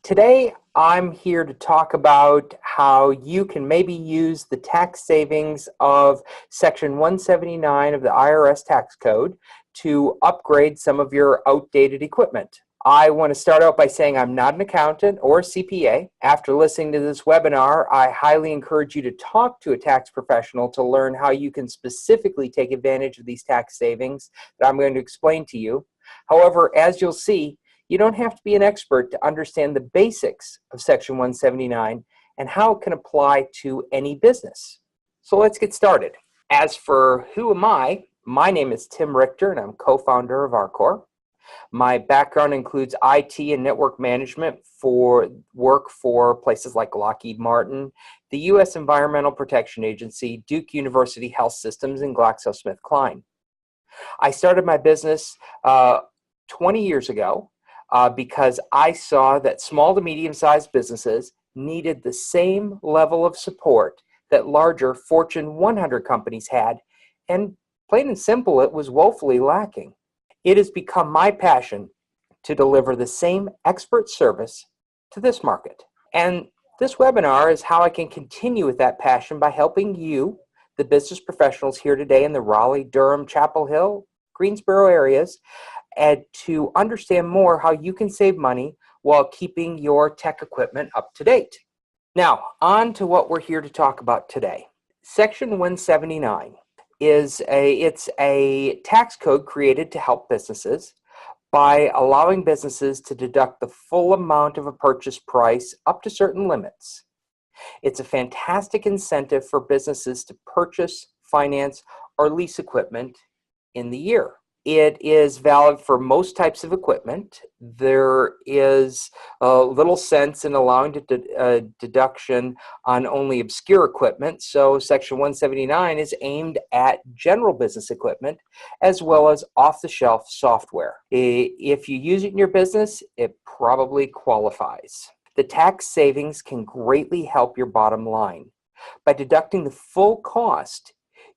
Today, I'm here to talk about how you can maybe use the tax savings of Section 179 of the IRS Tax Code to upgrade some of your outdated equipment. I want to start out by saying I'm not an accountant or a CPA. After listening to this webinar, I highly encourage you to talk to a tax professional to learn how you can specifically take advantage of these tax savings that I'm going to explain to you. However, as you'll see, you don't have to be an expert to understand the basics of Section 179 and how it can apply to any business. So let's get started. As for who am I, my name is Tim Richter and I'm co-founder of RCOR. My background includes IT and network management for work for places like Lockheed Martin, the U.S. Environmental Protection Agency, Duke University Health Systems, and GlaxoSmithKline. I started my business 20 years ago because I saw that small to medium-sized businesses needed the same level of support that larger Fortune 100 companies had, and plain and simple, it was woefully lacking. It has become my passion to deliver the same expert service to this market. And this webinar is how I can continue with that passion by helping you, the business professionals here today in the Raleigh, Durham, Chapel Hill, Greensboro areas, and to understand more how you can save money while keeping your tech equipment up to date. Now, on to what we're here to talk about today. Section 179 is a tax code created to help businesses by allowing businesses to deduct the full amount of a purchase price up to certain limits. It's a fantastic incentive for businesses to purchase, finance, or lease equipment in the year. It is valid for most types of equipment. There is little sense in allowing a deduction on only obscure equipment, so Section 179 is aimed at general business equipment as well as off-the-shelf software. If you use it in your business, it probably qualifies. The tax savings can greatly help your bottom line. By deducting the full cost,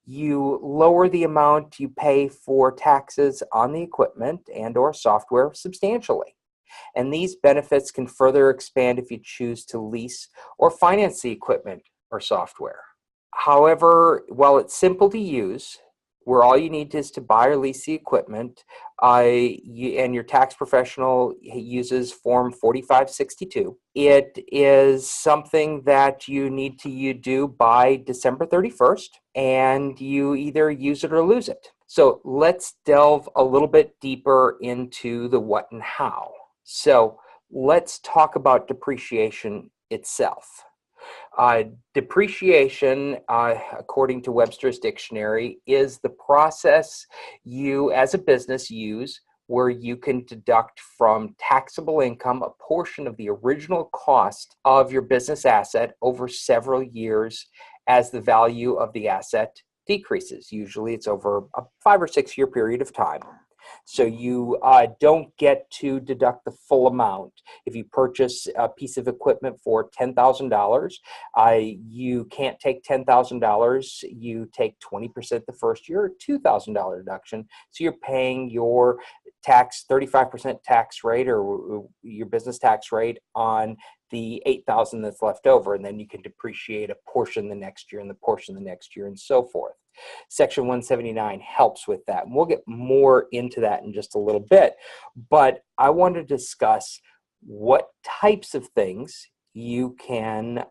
you lower the amount you pay for taxes on the equipment and or software substantially. And these benefits can further expand if you choose to lease or finance the equipment or software. However, while it's simple to use, where all you need is to buy or lease the equipment, and your tax professional uses Form 4562, it is something that you need to do by December 31st, and you either use it or lose it. So let's delve a little bit deeper into the what and how. So let's talk about depreciation itself. Depreciation, according to Webster's Dictionary, is the process you as a business use where you can deduct from taxable income a portion of the original cost of your business asset over several years as the value of the asset decreases. Usually it's over a 5 or 6 year period of time. So you don't get to deduct the full amount. If you purchase a piece of equipment for $10,000, you can't take $10,000. You take 20% the first year, $2,000 deduction. So you're paying your tax 35% tax rate or your business tax rate on the $8,000 that's left over, and then you can depreciate a portion the next year and the portion the next year and so forth. Section 179 helps with that, and we'll get more into that in just a little bit, but I want to discuss what types of things you can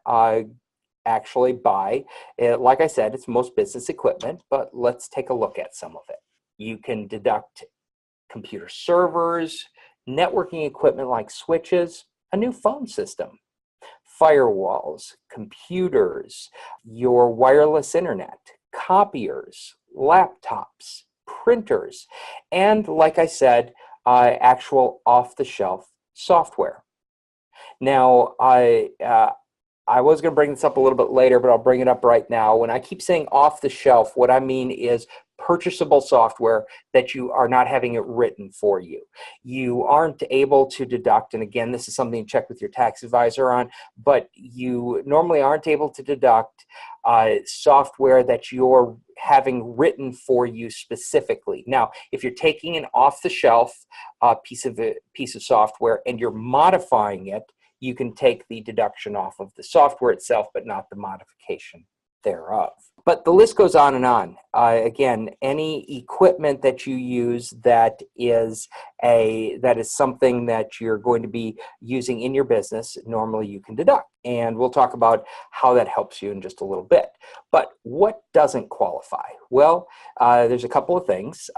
actually buy. Like I said, it's most business equipment, but let's take a look at some of it. You can deduct computer servers, networking equipment like switches, a new phone system, firewalls, computers, your wireless internet, copiers, laptops, printers, and like I said, actual off-the-shelf software. Now, I was going to bring this up a little bit later, but I'll bring it up right now. When I keep saying off-the-shelf, what I mean is purchasable software that you are not having it written for you. You aren't able to deduct, and again, this is something to check with your tax advisor on, but you normally aren't able to deduct software that you're having written for you specifically. Now, if you're taking an off-the-shelf piece of software and you're modifying it, you can take the deduction off of the software itself, but not the modification thereof. But the list goes on and on. Again, any equipment that you use that is something that you're going to be using in your business, normally you can deduct. And we'll talk about how that helps you in just a little bit. But what doesn't qualify? Well, there's a couple of things.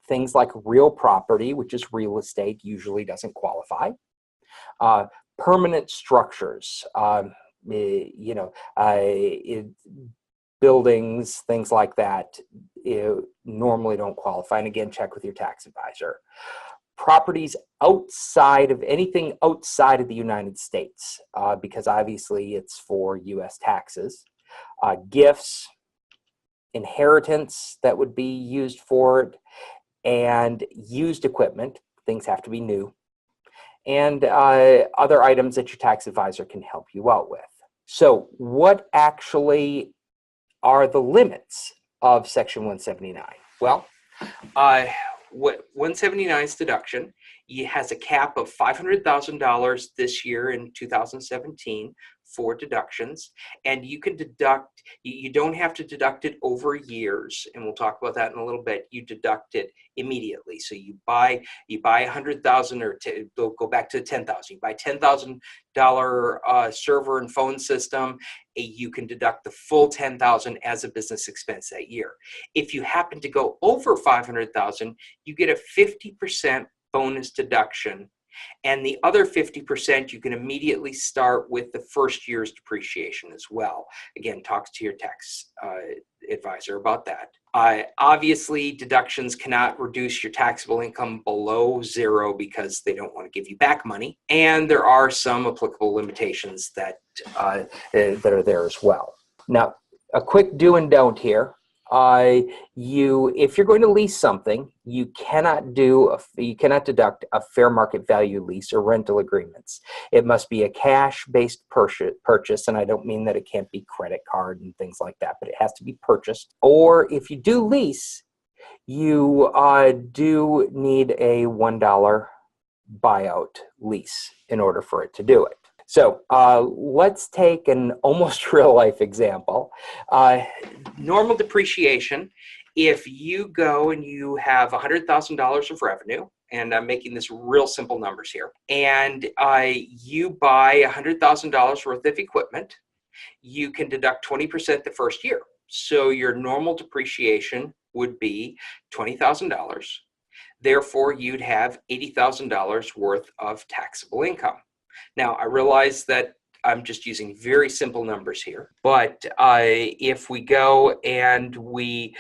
Things like real property, which is real estate, usually doesn't qualify. Permanent structures, buildings, things like that, normally don't qualify. And again, check with your tax advisor. Properties outside of anything outside of the United States, because obviously it's for U.S. taxes. Gifts, inheritance that would be used for it, and used equipment, things have to be new, and other items that your tax advisor can help you out with. So what actually are the limits of Section 179? Well, 179's deduction has a cap of $500,000 this year in 2017 for deductions, and you can deduct, you don't have to deduct it over years, and we'll talk about that in a little bit. You deduct it immediately. So you buy 100,000, or they'll go back to 10,000. You buy $10,000 server and phone system, you can deduct the full 10,000 as a business expense that year. If you happen to go over 500,000, you get a 50% bonus deduction, and the other 50% you can immediately start with the first year's depreciation as well. Again, talk to your tax advisor about that. Obviously, deductions cannot reduce your taxable income below zero because they don't want to give you back money, and there are some applicable limitations that are there as well. Now, a quick do and don't here. If you're going to lease something, you cannot deduct a fair market value lease or rental agreements. It must be a cash-based purchase, and I don't mean that it can't be credit card and things like that, but it has to be purchased. Or if you do lease, you do need a $1 buyout lease in order for it to do it. So let's take an almost real-life example. Normal depreciation, if you go and you have $100,000 of revenue, and I'm making this real simple numbers here, and you buy $100,000 worth of equipment, you can deduct 20% the first year. So your normal depreciation would be $20,000. Therefore, you'd have $80,000 worth of taxable income. Now, I realize that I'm just using very simple numbers here, but if we go and we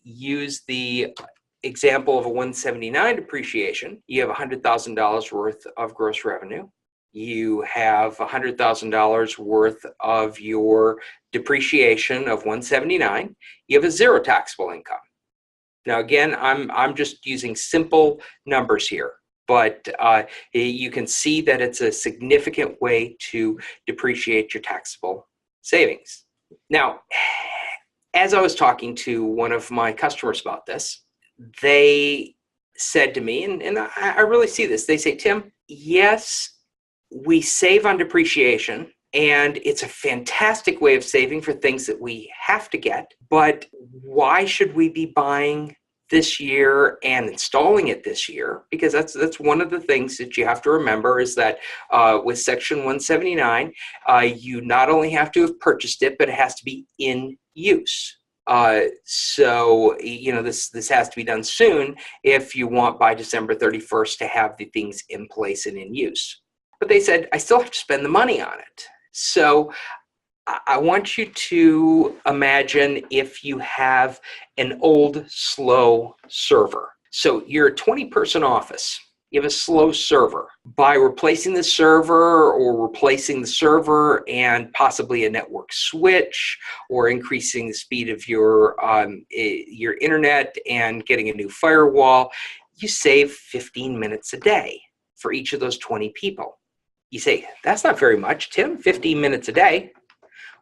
use the example of a 179 depreciation, you have $100,000 worth of gross revenue. You have $100,000 worth of your depreciation of 179. You have a zero taxable income. Now, again, I'm just using simple numbers here. But you can see that it's a significant way to depreciate your taxable savings. Now, as I was talking to one of my customers about this, they said to me, and I really see this, they say, Tim, yes, we save on depreciation, and it's a fantastic way of saving for things that we have to get, but why should we be buying this year and installing it this year? Because that's one of the things that you have to remember is that with Section 179, you not only have to have purchased it, but it has to be in use. So, this has to be done soon if you want by December 31st to have the things in place and in use. But they said, I still have to spend the money on it. So I want you to imagine if you have an old, slow server. So you're a 20-person office. You have a slow server. By replacing the server or replacing the server and possibly a network switch or increasing the speed of your internet and getting a new firewall, you save 15 minutes a day for each of those 20 people. You say, that's not very much, Tim, 15 minutes a day.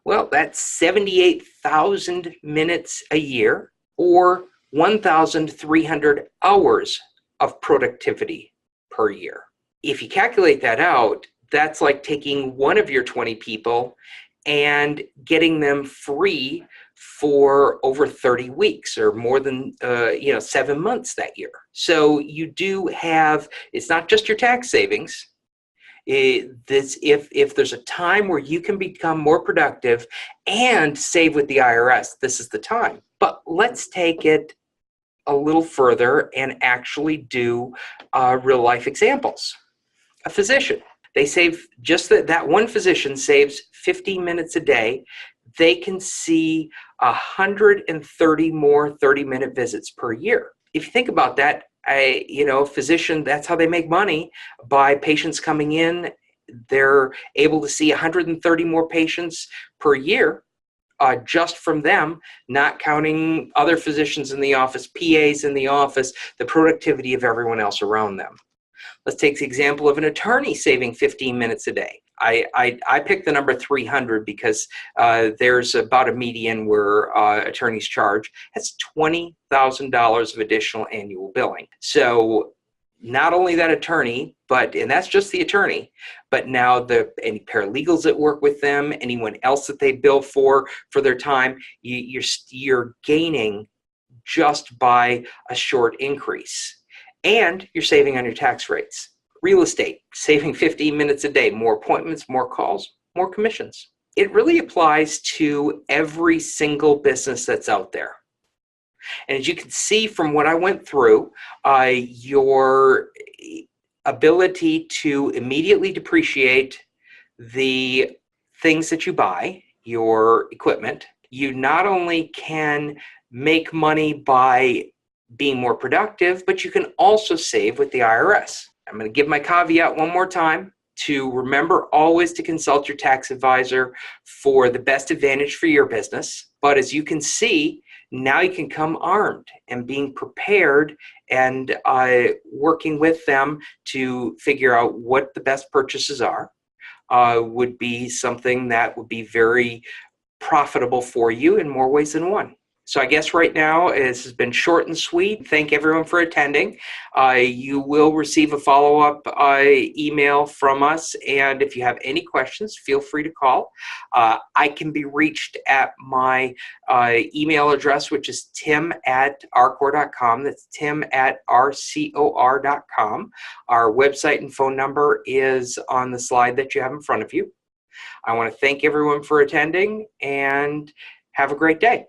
Well, that's 78,000 minutes a year, or 1,300 hours of productivity per year. If you calculate that out, that's like taking one of your 20 people and getting them free for over 30 weeks or more than 7 months that year. So you do have, it's not just your tax savings. If there's a time where you can become more productive and save with the IRS, this is the time. But let's take it a little further and actually do real life examples. A physician, they save, just that one physician saves 15 minutes a day. They can see 130 more 30-minute visits per year. If you think about that, a physician, that's how they make money, by patients coming in. They're able to see 130 more patients per year just from them, not counting other physicians in the office, PAs in the office, the productivity of everyone else around them. Let's take the example of an attorney saving 15 minutes a day. I picked the number 300 because there's about a median where attorneys charge. That's $20,000 of additional annual billing. So not only that attorney, and that's just the attorney, but now any paralegals that work with them, anyone else that they bill for their time, you're gaining just by a short increase. And you're saving on your tax rates. Real estate, saving 15 minutes a day, more appointments, more calls, more commissions. It really applies to every single business that's out there. And as you can see from what I went through, your ability to immediately depreciate the things that you buy, your equipment, you not only can make money by being more productive, but you can also save with the IRS. I'm going to give my caveat one more time to remember always to consult your tax advisor for the best advantage for your business. But as you can see, now you can come armed and being prepared and working with them to figure out what the best purchases are would be something that would be very profitable for you in more ways than one. So I guess right now this has been short and sweet. Thank everyone for attending. You will receive a follow-up email from us, and if you have any questions, feel free to call. I can be reached at my email address, which is tim@rcor.com. That's tim@rcor.com. Our website and phone number is on the slide that you have in front of you. I want to thank everyone for attending, and have a great day.